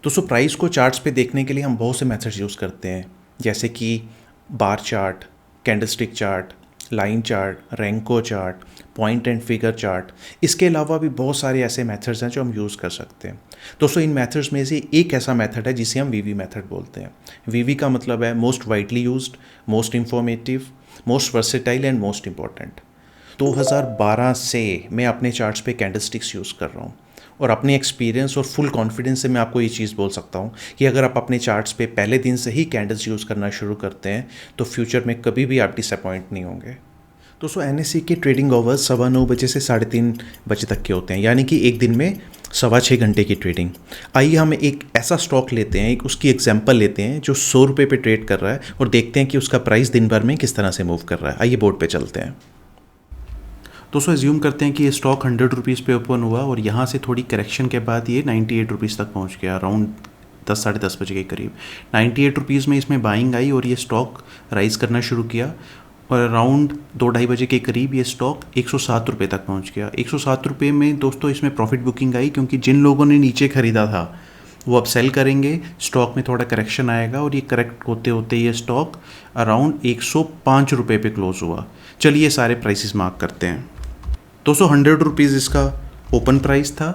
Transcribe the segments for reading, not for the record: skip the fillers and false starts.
दोस्तों प्राइस को चार्ट्स पे देखने के लिए हम बहुत से मेथड्स यूज़ करते हैं, जैसे कि bar chart, candlestick chart, line chart, renko chart, point and figure chart. इसके अलावा भी बहुत सारे ऐसे मेथड्स हैं जो हम यूज़ कर सकते हैं। दोस्तों इन मेथड्स में से एक ऐसा मेथड है जिसे हम वीवी मेथड बोलते हैं। वीवी का मतलब है most widely used, most informative, most versatile and most important. 2012 से मैं अपने चार्ट्स पे कैंडलस्टिक्स यूज़ कर रहा हूँ और अपने एक्सपीरियंस और फुल कॉन्फिडेंस से मैं आपको ये चीज़ बोल सकता हूँ कि अगर आप अपने चार्ट्स पे पहले दिन से ही कैंडल्स यूज़ करना शुरू करते हैं तो फ्यूचर में कभी भी आप डिसअपॉइंट नहीं होंगे। दोस्तों एनएससी के ट्रेडिंग आवर्स 9:15 बजे से 3:30 बजे तक के होते हैं, यानी कि एक दिन में 6.25 घंटे की ट्रेडिंग। आइए हम एक ऐसा स्टॉक लेते हैं, एक उसकी एग्जांपल लेते हैं जो 100 रुपये पे ट्रेड कर रहा है और देखते हैं कि उसका प्राइस दिन भर में किस तरह से मूव कर रहा है। आइए बोर्ड पे चलते हैं। दोस्तों एज्यूम करते हैं कि ये स्टॉक 100 रुपीज़ पे ओपन हुआ और यहाँ से थोड़ी करेक्शन के बाद ये 98 रुपीज़ तक पहुँच गया, अराउंड 10 साढ़े 10 बजे के करीब। 98 रुपीज़ में इसमें बाइंग आई और ये स्टॉक राइज़ करना शुरू किया और अराउंड 2-2:30 बजे के करीब ये स्टॉक 107 रुपये तक पहुँच गया। 107 रुपये में दोस्तों इसमें प्रॉफिट बुकिंग आई, क्योंकि जिन लोगों ने नीचे ख़रीदा था वो अब सेल करेंगे, स्टॉक में थोड़ा करेक्शन आएगा और ये करेक्ट होते होते ये स्टॉक अराउंड 105 रुपये पे क्लोज़ हुआ। चलिए सारे प्राइसेस मार्क करते हैं। दोस्तों 100 रुपीज़ इसका ओपन प्राइस था।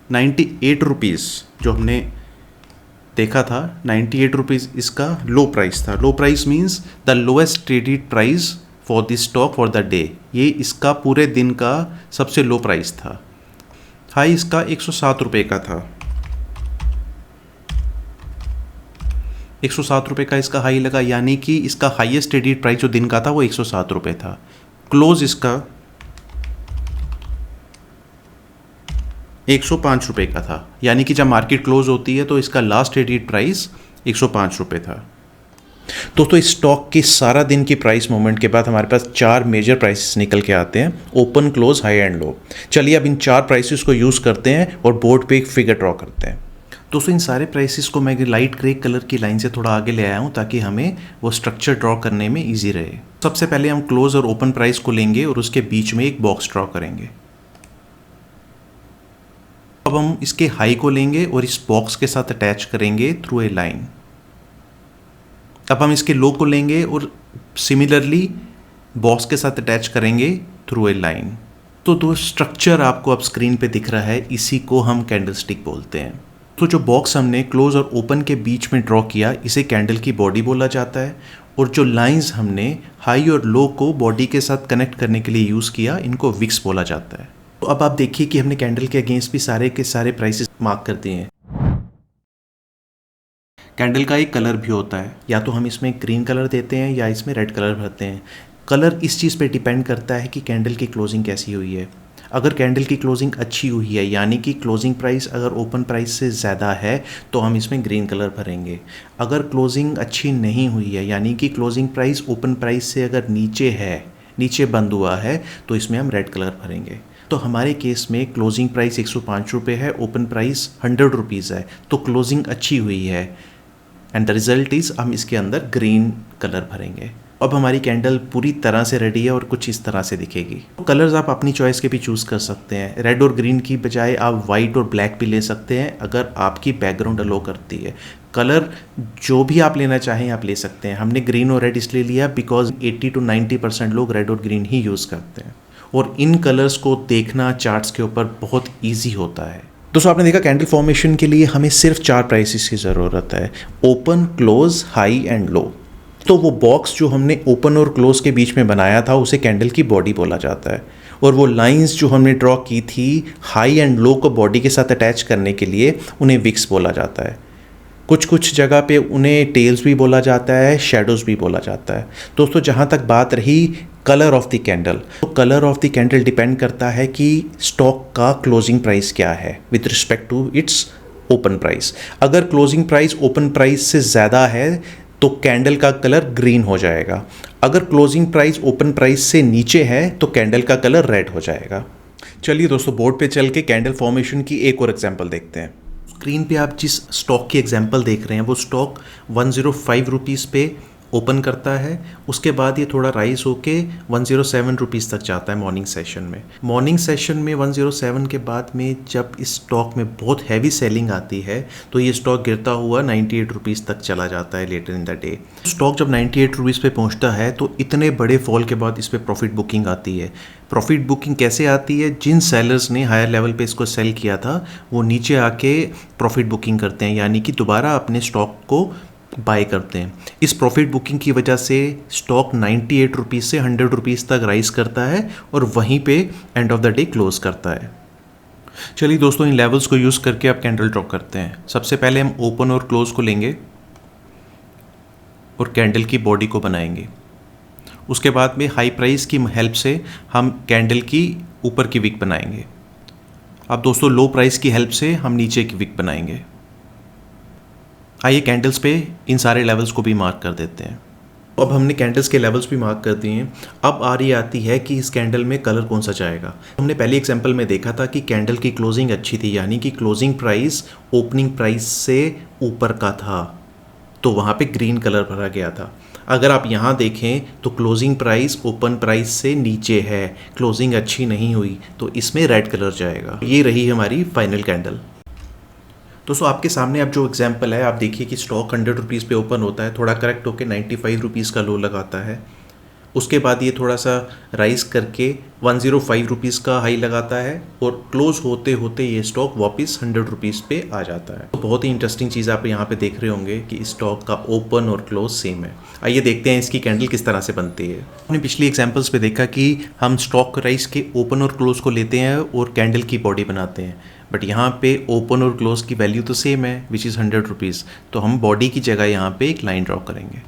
98 रुपीज़ जो हमने देखा था, 98 रुपीज़ इसका लो प्राइस था। लो price means the lowest traded price for this stock for the day. ये इसका पूरे दिन का सबसे लो प्राइस था। हाई इसका 107 रुपये का था। 107 रुपये का इसका हाई लगा, यानी कि इसका हाईएस्ट ट्रेडेड प्राइस जो दिन का था वो 107 रुपये था। क्लोज इसका 105 रुपये का था, यानी कि जब मार्केट क्लोज होती है तो इसका लास्ट ट्रेडेड प्राइस 105 रुपये था। दोस्तों इस स्टॉक की सारा दिन की प्राइस मूवमेंट के बाद हमारे पास 4 मेजर प्राइसेस निकल के आते हैं, open, close, high and low. चलिए अब इन 4 प्राइसेस को यूज़ करते हैं और बोर्ड पे एक फिगर ड्रॉ करते हैं। दोस्तों इन सारे प्राइसेस को मैं लाइट ग्रे कलर की लाइन से थोड़ा आगे ले आया हूँ ताकि हमें वो स्ट्रक्चर ड्रॉ करने में ईजी रहे। सबसे पहले हम क्लोज और ओपन प्राइस को लेंगे और उसके बीच में एक बॉक्स ड्रॉ करेंगे। अब हम इसके हाई को लेंगे और इस बॉक्स के साथ अटैच करेंगे थ्रू ए लाइन। अब हम इसके लो को लेंगे और सिमिलरली बॉक्स के साथ अटैच करेंगे थ्रू ए लाइन। तो दो स्ट्रक्चर आपको अब स्क्रीन पे दिख रहा है, इसी को हम कैंडलस्टिक बोलते हैं। तो जो बॉक्स हमने क्लोज और ओपन के बीच में ड्रॉ किया इसे कैंडल की बॉडी बोला जाता है, और जो लाइंस हमने हाई और लो को बॉडी के साथ कनेक्ट करने के लिए यूज़ किया इनको विक्स बोला जाता है। तो अब आप देखिए कि हमने कैंडल के अगेंस्ट भी सारे के सारे प्राइसेस मार्क कर दिए हैं। कैंडल का एक कलर भी होता है, या तो हम इसमें ग्रीन कलर देते हैं या इसमें रेड कलर भरते हैं। कलर इस चीज़ पे डिपेंड करता है कि कैंडल की क्लोजिंग कैसी हुई है। अगर कैंडल की क्लोजिंग अच्छी हुई है, यानी कि क्लोजिंग प्राइस अगर ओपन प्राइस से ज़्यादा है, तो हम इसमें ग्रीन कलर भरेंगे। अगर क्लोजिंग अच्छी नहीं हुई है, यानी कि क्लोजिंग प्राइस ओपन प्राइस से अगर नीचे है, नीचे बंद हुआ है, तो इसमें हम रेड कलर भरेंगे। तो हमारे केस में क्लोजिंग प्राइस 105 रुपये है, ओपन प्राइस 100 रुपीज़ है, तो क्लोजिंग अच्छी हुई है एंड द रिजल्ट इज़ हम इसके अंदर ग्रीन कलर भरेंगे। अब हमारी कैंडल पूरी तरह से रेडी है और कुछ इस तरह से दिखेगी। तो कलर्स आप अपनी चॉइस के भी चूज़ कर सकते हैं। रेड और ग्रीन की बजाय आप वाइट और ब्लैक भी ले सकते हैं अगर आपकी बैकग्राउंड अलो करती है। कलर जो भी आप लेना चाहें आप ले सकते हैं। हमने ग्रीन और रेड इसलिए लिया बिकॉज 80 to 90% लोग रेड और ग्रीन ही यूज़ करते हैं, और इन कलर्स को देखना चार्ट्स के ऊपर बहुत ईजी होता है। दोस्तों आपने देखा कैंडल फॉर्मेशन के लिए हमें सिर्फ 4 प्राइसेस की ज़रूरत है, open, close, high and low. तो वो बॉक्स जो हमने ओपन और क्लोज के बीच में बनाया था उसे कैंडल की बॉडी बोला जाता है, और वो लाइंस जो हमने ड्रॉ की थी हाई एंड लो को बॉडी के साथ अटैच करने के लिए उन्हें विक्स बोला जाता है। कुछ कुछ जगह पे उन्हें टेल्स भी बोला जाता है, शेडोज़ भी बोला जाता है। दोस्तों जहाँ तक बात रही कलर ऑफ द कैंडल, तो colour of the candle depend करता है कि स्टॉक का क्लोजिंग प्राइस क्या है with respect to its open price. अगर क्लोजिंग प्राइस ओपन प्राइस से ज़्यादा है तो कैंडल का कलर ग्रीन हो जाएगा। अगर क्लोजिंग प्राइस ओपन प्राइस से नीचे है तो कैंडल का कलर रेड हो जाएगा। चलिए दोस्तों बोर्ड पे चल के कैंडल फॉर्मेशन की एक और एग्जांपल देखते हैं। स्क्रीन पे आप जिस स्टॉक की एग्जांपल देख रहे हैं वो स्टॉक 105 रुपीज़ पे ओपन करता है, उसके बाद ये थोड़ा राइज होके 107 रुपीज़ तक जाता है मॉर्निंग सेशन में। मॉर्निंग सेशन में 107 के बाद में जब इस स्टॉक में बहुत हैवी सेलिंग आती है तो ये स्टॉक गिरता हुआ 98 रुपीज़ तक चला जाता है later in the day. Stock जब 98 रुपीज़ पे पहुंचता है तो इतने बड़े फॉल के बाद इस पर प्रॉफिट बुकिंग आती है। प्रॉफिट बुकिंग कैसे आती है? जिन सेलर्स ने हायर लेवल पे इसको सेल किया था वो नीचे आके प्रॉफिट बुकिंग करते हैं, यानी कि दोबारा अपने स्टॉक को बाय करते हैं। इस प्रॉफिट बुकिंग की वजह से स्टॉक 98 रुपीज़ से 100 रुपीज़ तक राइज करता है और वहीं पे end of the day close करता है। चलिए दोस्तों, इन लेवल्स को यूज़ करके आप कैंडल ड्रॉ करते हैं। सबसे पहले हम ओपन और क्लोज को लेंगे और कैंडल की बॉडी को बनाएंगे। उसके बाद में हाई प्राइस की हेल्प से हम कैंडल की ऊपर की विक बनाएंगे। अब दोस्तों लो प्राइस की हेल्प से हम नीचे की विक बनाएंगे। आइए कैंडल्स पे इन सारे लेवल्स को भी मार्क कर देते हैं। अब हमने कैंडल्स के लेवल्स भी मार्क कर दिए हैं। अब आती है कि इस कैंडल में कलर कौन सा जाएगा। हमने पहले एग्जांपल में देखा था कि कैंडल की क्लोजिंग अच्छी थी, यानी कि क्लोजिंग प्राइस ओपनिंग प्राइस से ऊपर का था, तो वहाँ पे ग्रीन कलर भरा गया था। अगर आप यहाँ देखें तो क्लोजिंग प्राइस ओपन प्राइस से नीचे है, क्लोजिंग अच्छी नहीं हुई, तो इसमें रेड कलर जाएगा। ये रही हमारी फाइनल कैंडल। दोस्तों आपके सामने अब जो एग्जांपल है, आप देखिए कि स्टॉक 100 रुपीज़ पे ओपन होता है, थोड़ा करेक्ट होकर 95 रुपीज़ का लो लगाता है। उसके बाद ये थोड़ा सा राइज करके 105 रुपीज़ का हाई लगाता है और क्लोज होते होते ये स्टॉक वापस 100 रुपीज़ पे आ जाता है। तो बहुत ही इंटरेस्टिंग चीज़ आप यहाँ पे देख रहे होंगे कि इस स्टॉक का ओपन और क्लोज सेम है। आइए देखते हैं इसकी कैंडल किस तरह से बनती है। हमने पिछली एग्जाम्पल्स पे देखा कि हम स्टॉक प्राइस के ओपन और क्लोज को लेते हैं और कैंडल की बॉडी बनाते हैं, बट यहाँ पे ओपन और क्लोज की वैल्यू तो सेम है, विच इज़ 100 रुपीज़। तो हम बॉडी की जगह यहाँ पे एक लाइन ड्रॉ करेंगे।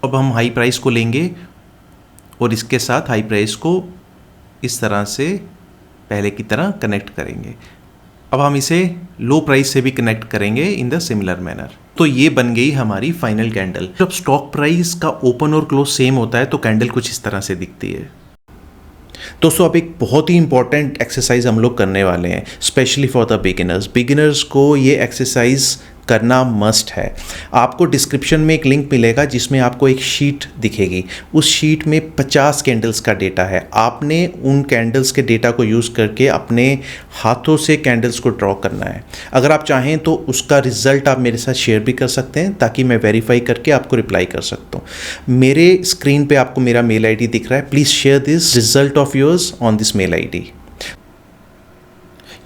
अब हम हाई प्राइस को लेंगे और इसके साथ हाई प्राइस को इस तरह से पहले की तरह कनेक्ट करेंगे। अब हम इसे लो प्राइस से भी कनेक्ट करेंगे इन द सिमिलर मैनर। तो ये बन गई हमारी फाइनल कैंडल। जब स्टॉक प्राइस का ओपन और क्लोज सेम होता है तो कैंडल कुछ इस तरह से दिखती है। दोस्तों अब एक बहुत ही इंपॉर्टेंट एक्सरसाइज हम लोग करने वाले हैं, स्पेशली फॉर द बिगिनर्स को ये एक्सरसाइज करना मस्ट है। आपको डिस्क्रिप्शन में एक लिंक मिलेगा जिसमें आपको एक शीट दिखेगी। उस शीट में 50 कैंडल्स का डेटा है। आपने उन कैंडल्स के डेटा को यूज़ करके अपने हाथों से कैंडल्स को ड्रॉ करना है। अगर आप चाहें तो उसका रिजल्ट आप मेरे साथ शेयर भी कर सकते हैं ताकि मैं वेरीफाई करके आपको रिप्लाई कर सकता हूँ। मेरे स्क्रीन पे आपको मेरा मेल आईडी दिख रहा है। Please share this result of yours on this mail ID.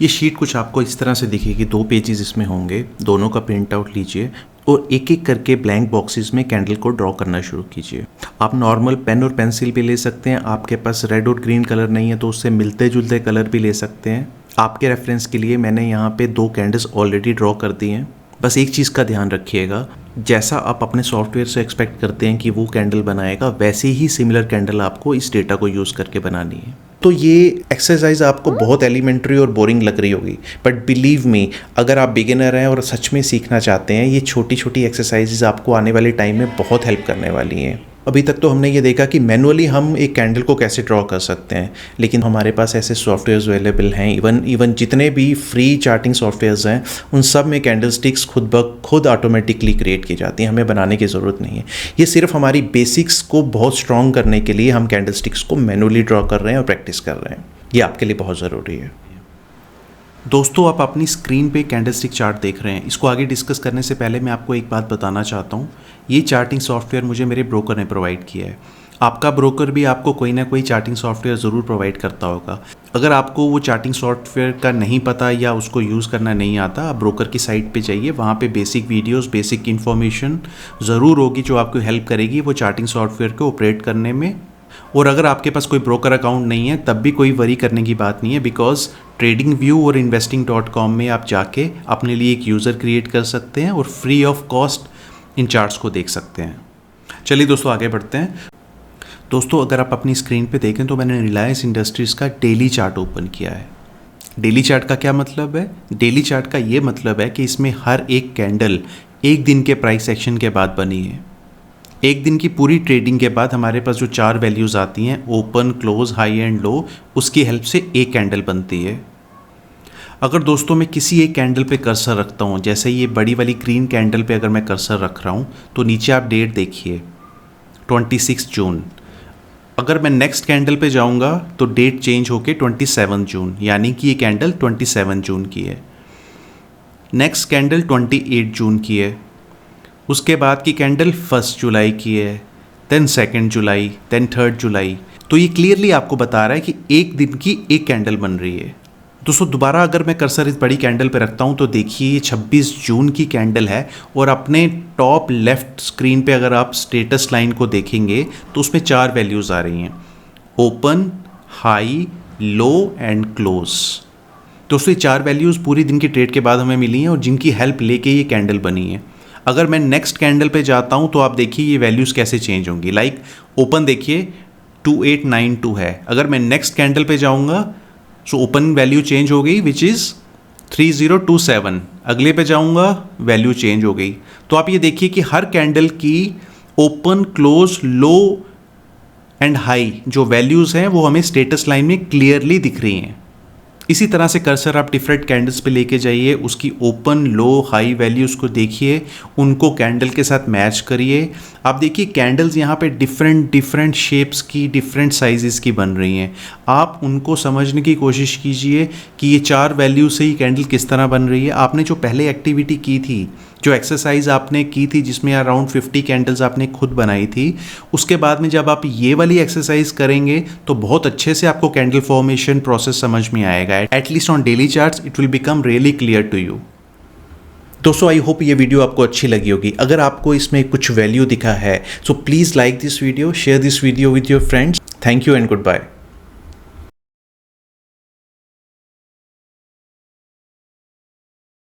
ये शीट कुछ आपको इस तरह से दिखेगी। 2 पेजेस इसमें होंगे, दोनों का प्रिंट आउट लीजिए और एक एक करके ब्लैंक बॉक्सेस में कैंडल को ड्रॉ करना शुरू कीजिए। आप नॉर्मल पेन और पेंसिल भी ले सकते हैं। आपके पास रेड और ग्रीन कलर नहीं है तो उससे मिलते जुलते कलर भी ले सकते हैं। आपके रेफरेंस के लिए मैंने यहाँ पे 2 कैंडल्स ऑलरेडी ड्रॉ कर दी हैं। बस एक चीज़ का ध्यान रखिएगा, जैसा आप अपने सॉफ्टवेयर से एक्सपेक्ट करते हैं कि वो कैंडल बनाएगा, वैसे ही सिमिलर कैंडल आपको इस डेटा को यूज़ करके बनानी है। तो ये एक्सरसाइज आपको बहुत एलिमेंट्री और बोरिंग लग रही होगी, बट बिलीव मी, अगर आप बिगिनर हैं और सच में सीखना चाहते हैं, ये छोटी छोटी एक्सरसाइजेज आपको आने वाले टाइम में बहुत हेल्प करने वाली हैं। अभी तक तो हमने ये देखा कि मैनुअली हम एक कैंडल को कैसे ड्रॉ कर सकते हैं, लेकिन हमारे पास ऐसे सॉफ्टवेयर्स अवेलेबल हैं। इवन जितने भी फ्री चार्टिंग सॉफ्टवेयर्स हैं उन सब में कैंडल स्टिक्स खुद ऑटोमेटिकली क्रिएट की जाती हैं, हमें बनाने की ज़रूरत नहीं है। ये सिर्फ हमारी बेसिक्स को बहुत स्ट्रॉन्ग करने के लिए हम कैंडल स्टिक्स को मैनुअली ड्रॉ कर रहे हैं और प्रैक्टिस कर रहे हैं। ये आपके लिए बहुत ज़रूरी है। दोस्तों आप अपनी स्क्रीन पे कैंडलस्टिक चार्ट देख रहे हैं। इसको आगे डिस्कस करने से पहले मैं आपको एक बात बताना चाहता हूँ। ये चार्टिंग सॉफ्टवेयर मुझे मेरे ब्रोकर ने प्रोवाइड किया है। आपका ब्रोकर भी आपको कोई ना कोई चार्टिंग सॉफ्टवेयर ज़रूर प्रोवाइड करता होगा। अगर आपको वो चार्टिंग सॉफ्टवेयर का नहीं पता या उसको यूज़ करना नहीं आता, आप ब्रोकर की साइट पे जाइए, वहाँ पे बेसिक वीडियोस, बेसिक इन्फॉर्मेशन ज़रूर होगी जो आपको हेल्प करेगी वो चार्टिंग सॉफ्टवेयर को ऑपरेट करने में। और अगर आपके पास कोई ब्रोकर अकाउंट नहीं है तब भी कोई वरी करने की बात नहीं है, बिकॉज TradingView और investing.com में आप जाके अपने लिए एक यूज़र क्रिएट कर सकते हैं और free of cost in charts को देख सकते हैं। चलिए दोस्तों आगे बढ़ते हैं। दोस्तों अगर आप अपनी स्क्रीन पे देखें तो मैंने रिलायंस इंडस्ट्रीज़ का डेली चार्ट ओपन किया है। डेली चार्ट का क्या मतलब है? डेली चार्ट का ये मतलब है कि इसमें हर एक कैंडल एक दिन के प्राइस एक्शन के बाद बनी है। एक दिन की पूरी ट्रेडिंग के बाद हमारे पास जो 4 वैल्यूज़ आती हैं, open, close, high and low, उसकी हेल्प से एक कैंडल बनती है। अगर दोस्तों मैं किसी एक कैंडल पे कर्सर रखता हूँ, जैसे ये बड़ी वाली ग्रीन कैंडल पे अगर मैं कर्सर रख रहा हूँ, तो नीचे आप डेट देखिए 26 जून। अगर मैं नेक्स्ट कैंडल पे जाऊँगा तो डेट चेंज होके 27 जून, यानी कि ये कैंडल 27 जून की है। नेक्स्ट कैंडल 28 जून की है। उसके बाद की कैंडल 1 जुलाई की है, देन 2 जुलाई, देन 3 जुलाई। तो ये क्लियरली आपको बता रहा है कि एक दिन की एक कैंडल बन रही है। दोस्तों दोबारा अगर मैं कर्सर इस बड़ी कैंडल पे रखता हूँ तो देखिए ये 26 जून की कैंडल है, और अपने टॉप लेफ्ट स्क्रीन पे अगर आप स्टेटस लाइन को देखेंगे तो उसमें 4 वैल्यूज़ आ रही हैं, open, high, low and close. दोस्तों ये 4 वैल्यूज़ पूरी दिन की ट्रेड के बाद हमें मिली हैं और जिनकी हेल्प लेके ये कैंडल बनी है। अगर मैं नेक्स्ट कैंडल पे जाता हूँ तो आप देखिए ये वैल्यूज़ कैसे चेंज होंगी। लाइक ओपन देखिए 2892 है, अगर मैं नेक्स्ट कैंडल पे जाऊँगा सो ओपन वैल्यू चेंज हो गई विच इज़ 3027। अगले पे जाऊँगा वैल्यू चेंज हो गई। तो आप ये देखिए कि हर कैंडल की open, close, low and high जो वैल्यूज़ हैं वो हमें स्टेटस लाइन में क्लियरली दिख रही हैं। इसी तरह से कर्सर आप डिफरेंट कैंडल्स पे लेके जाइए, उसकी ओपन, लो, हाई वैल्यूज़ को देखिए, उनको कैंडल के साथ मैच करिए। आप देखिए कैंडल्स यहाँ पे डिफरेंट शेप्स की, डिफरेंट साइजेस की बन रही हैं। आप उनको समझने की कोशिश कीजिए कि ये 4 वैल्यू से ही कैंडल किस तरह बन रही है। आपने जो पहले एक्टिविटी की थी, जो एक्सरसाइज आपने की थी जिसमें अराउंड 50 कैंडल्स आपने खुद बनाई थी, उसके बाद में जब आप ये वाली एक्सरसाइज करेंगे तो बहुत अच्छे से आपको कैंडल फॉर्मेशन प्रोसेस समझ में आएगा। At least on daily charts it will become really clear to you. दोस्तों आई होप ये वीडियो आपको अच्छी लगी होगी। अगर आपको इसमें कुछ वैल्यू दिखा है so please like this video, share this video with your friends. Thank you and good bye.